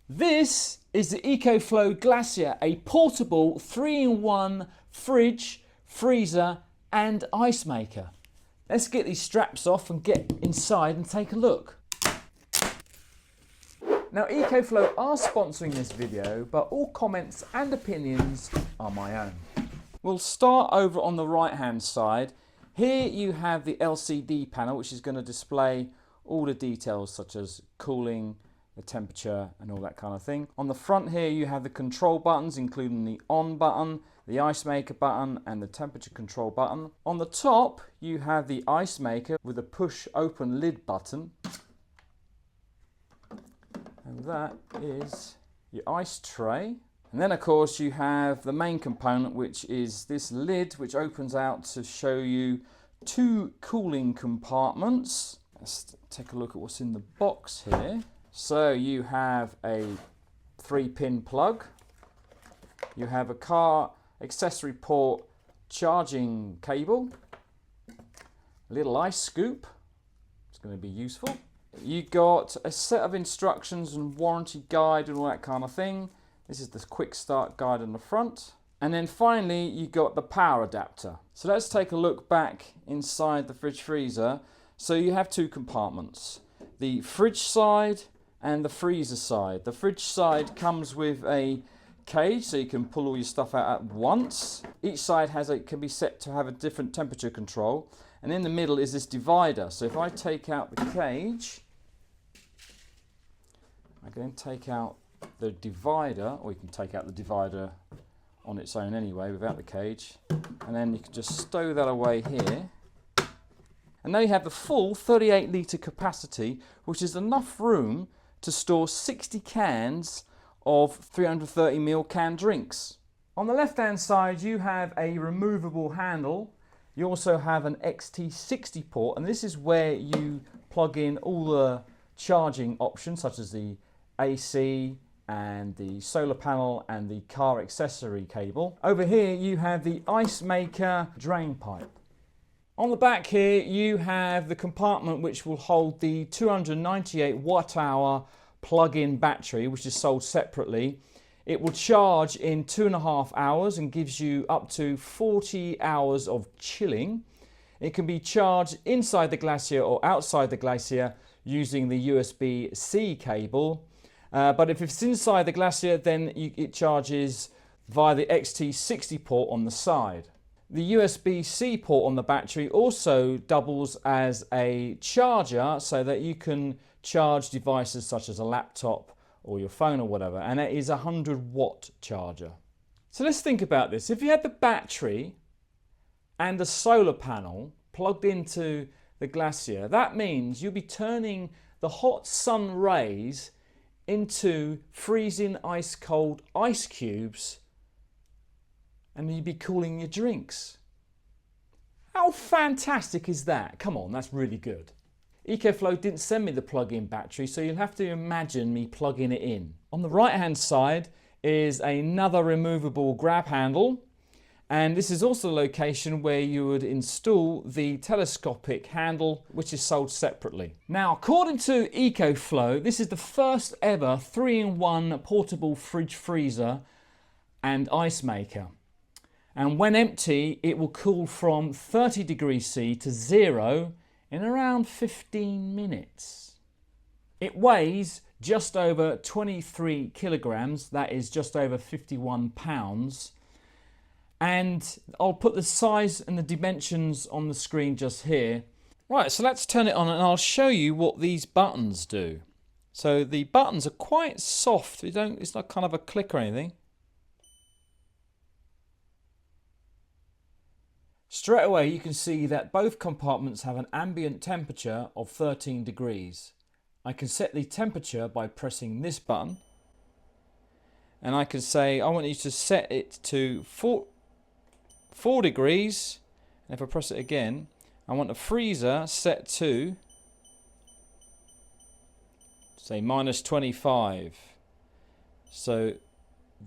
This is the EcoFlow Glacier, a portable 3-in-1 fridge, freezer and ice maker. Let's get these straps off and get inside and take a look. Now EcoFlow are sponsoring this video, but all comments and opinions are my own. We'll start over on the right hand side. Here you have the LCD panel, which is going to display all the details such as cooling, the temperature and all that kind of thing. On the front here you have the control buttons, including the on button, the ice maker button and the temperature control button. On the top you have the ice maker with a push open lid button. And that is your ice tray. And then of course you have the main component, which is this lid, which opens out to show you two cooling compartments. Let's take a look at what's in the box here. So you have a 3-pin plug. You have a car accessory port charging cable. A little ice scoop. It's going to be useful. You got a set of instructions and warranty guide and all that kind of thing. This is the quick start guide on the front. And then finally you got the power adapter. So let's take a look back inside the fridge freezer. So you have two compartments, the fridge side and the freezer side. The fridge side comes with a cage so you can pull all your stuff out at once. Each side can be set to have a different temperature control. And in the middle is this divider. So if I take out the cage, I can take out the divider, or you can take out the divider on its own anyway without the cage. And then you can just stow that away here. And now you have the full 38 litre capacity, which is enough room to store 60 cans of 330ml canned drinks. On the left hand side you have a removable handle. You also have an XT60 port, and this is where you plug in all the charging options such as the AC and the solar panel and the car accessory cable. Over here you have the ice maker drain pipe. On the back here you have the compartment which will hold the 298 watt hour plug-in battery, which is sold separately. It will charge in 2.5 hours and gives you up to 40 hours of chilling. It can be charged inside the Glacier or outside the Glacier using the USB-C cable. But if it's inside the Glacier, then it charges via the XT60 port on the side. The USB-C port on the battery also doubles as a charger so that you can charge devices such as a laptop or your phone or whatever, and it is a 100-watt charger. So let's think about this. If you had the battery and the solar panel plugged into the Glacier, that means you'll be turning the hot sun rays into freezing ice cold ice cubes, and you'd be cooling your drinks. How fantastic is that? Come on, that's really good. EcoFlow didn't send me the plug-in battery, so you'll have to imagine me plugging it in. On the right hand side is another removable grab handle, and this is also the location where you would install the telescopic handle, which is sold separately. Now, according to EcoFlow, this is the first ever 3-in-1 portable fridge freezer and ice maker. And when empty, it will cool from 30 degrees C to 0 in around 15 minutes. It weighs just over 23 kilograms, that is just over 51 pounds. And I'll put the size and the dimensions on the screen just here. Right, so let's turn it on and I'll show you what these buttons do. So the buttons are quite soft, it's not kind of a click or anything. Straight away you can see that both compartments have an ambient temperature of 13 degrees. I can set the temperature by pressing this button, and I can say I want you to set it to 4 degrees, and if I press it again I want the freezer set to say -25. So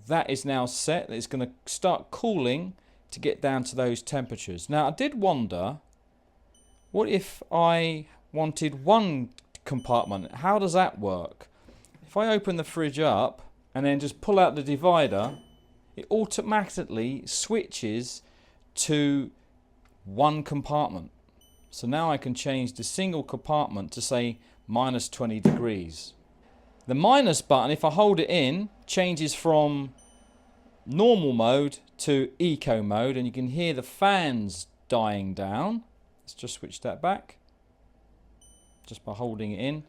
that is now set. It's going to start cooling to get down to those temperatures. Now I did wonder, what if I wanted one compartment? How does that work? if I open the fridge up and then just pull out the divider, it automatically switches to one compartment. So now I can change the single compartment to say minus 20 degrees. The minus button, if I hold it in, changes from normal mode to eco mode, and you can hear the fans dying down. Let's just switch that back just by holding it in.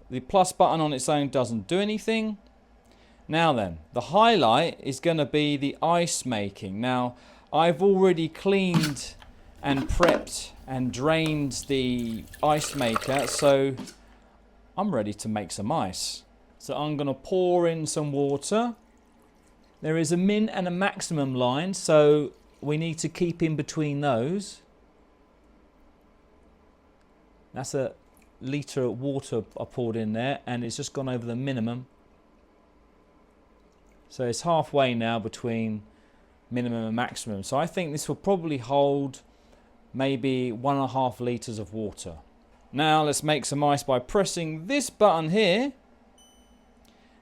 The plus button on its own doesn't do anything. Now then, the highlight is going to be the ice making. Now, I've already cleaned and prepped and drained the ice maker, so I'm ready to make some ice. So I'm going to pour in some water. There is a min and a maximum line, so we need to keep in between those. That's a litre of water I poured in there, and it's just gone over the minimum. So it's halfway now between minimum and maximum. So I think this will probably hold maybe 1.5 litres of water. Now let's make some ice by pressing this button here.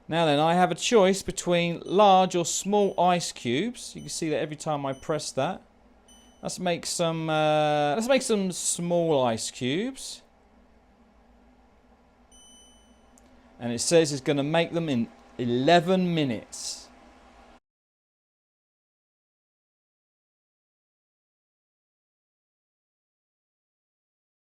Now then, I have a choice between large or small ice cubes. You can see that every time I press that. Let's make some small ice cubes. And it says it's going to make them in 11 minutes.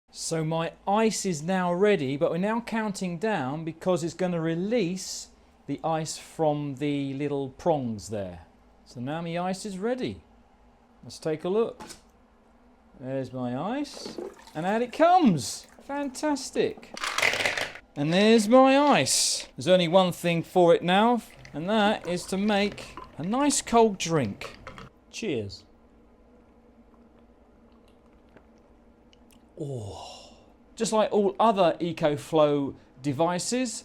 So my ice is now ready, but we're now counting down because it's going to release the ice from the little prongs there. So now my ice is ready. Let's take a look. There's my ice, and out it comes. Fantastic. And there's my ice. There's only one thing for it now, and that is to make a nice cold drink. Cheers. Oh. Just like all other EcoFlow devices,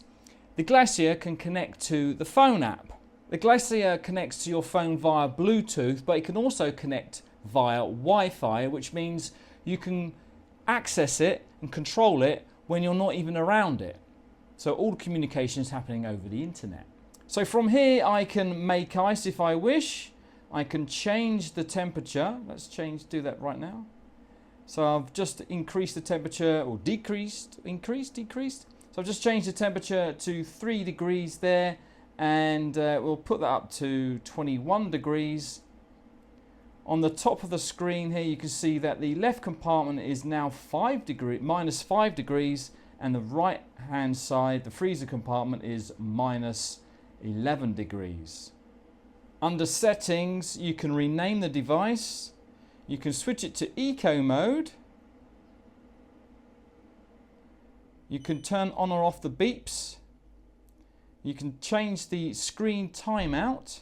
the Glacier can connect to the phone app. The Glacier connects to your phone via Bluetooth, but it can also connect via Wi-Fi, which means you can access it and control it when you're not even around it. So all the communication is happening over the internet. So from here I can make ice if I wish. I can change the temperature. Let's do that right now. So I've just increased the temperature, or decreased. So I've just changed the temperature to 3 degrees there, and we'll put that up to 21 degrees. On the top of the screen here you can see that the left compartment is now minus 5 degrees, and the right hand side, the freezer compartment, is minus 11 degrees. Under settings you can rename the device. You can switch it to eco mode. You can turn on or off the beeps. You can change the screen timeout.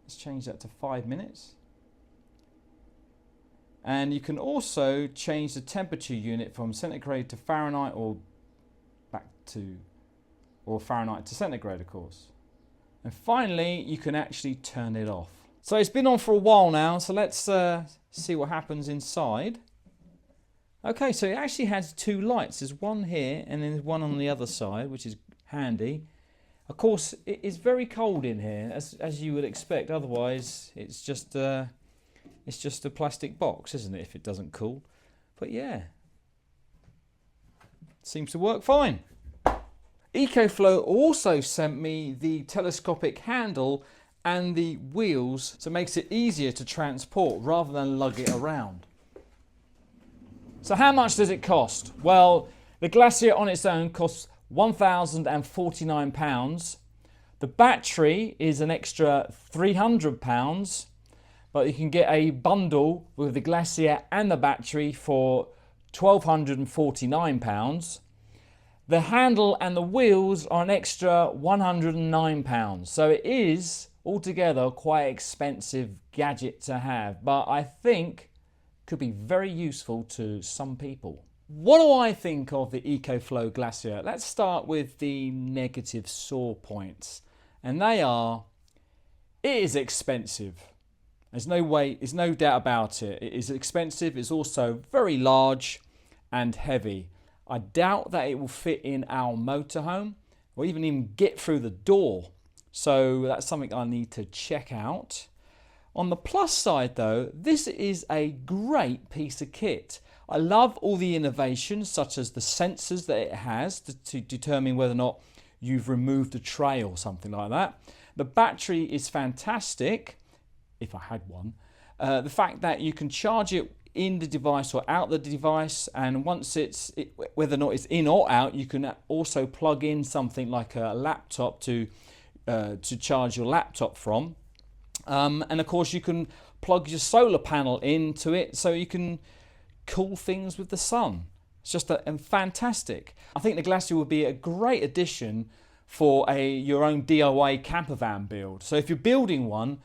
Let's change that to 5 minutes. And you can also change the temperature unit from centigrade to Fahrenheit, or Fahrenheit to centigrade, of course. And finally, you can actually turn it off. So it's been on for a while now, so let's see what happens inside. Okay, so it actually has 2 lights. There's one here and then there's one on the other side, which is handy. Of course, it is very cold in here, as you would expect. Otherwise, it's just a plastic box, isn't it, if it doesn't cool? But yeah, seems to work fine. EcoFlow also sent me the telescopic handle and the wheels, so it makes it easier to transport rather than lug it around. So how much does it cost? Well, the Glacier on its own costs £1,049. The battery is an extra £300, but you can get a bundle with the Glacier and the battery for £1,249. The handle and the wheels are an extra £109. So it is altogether quite expensive gadget to have, but I think could be very useful to some people. What do I think of the EcoFlow Glacier? Let's start with the negative sore points, and they are: it is expensive. There's no doubt about it. It is expensive. It's also very large and heavy. I doubt that it will fit in our motorhome. or even get through the door. So that's something I need to check out. On the plus side though, this is a great piece of kit. I love all the innovations such as the sensors that it has to determine whether or not you've removed a tray or something like that. The battery is fantastic, if I had one. The fact that you can charge it in the device or out the device, and once whether or not it's in or out, you can also plug in something like a laptop to charge your laptop from. And of course you can plug your solar panel into it so you can cool things with the sun. It's just fantastic. I think the Glacier would be a great addition for your own DIY camper van build. So if you're building one,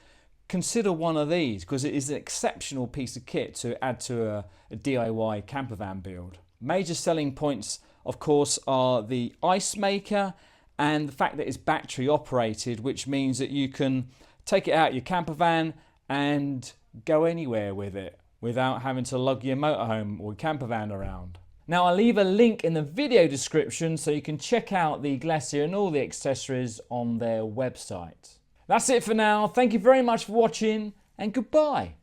consider one of these, because it is an exceptional piece of kit to add to a DIY camper van build. Major selling points, of course, are the ice maker and the fact that it's battery operated, which means that you can take it out your camper van and go anywhere with it without having to lug your motorhome or camper van around. Now I'll leave a link in the video description so you can check out the Glacier and all the accessories on their website. That's it for now. Thank you very much for watching, and goodbye.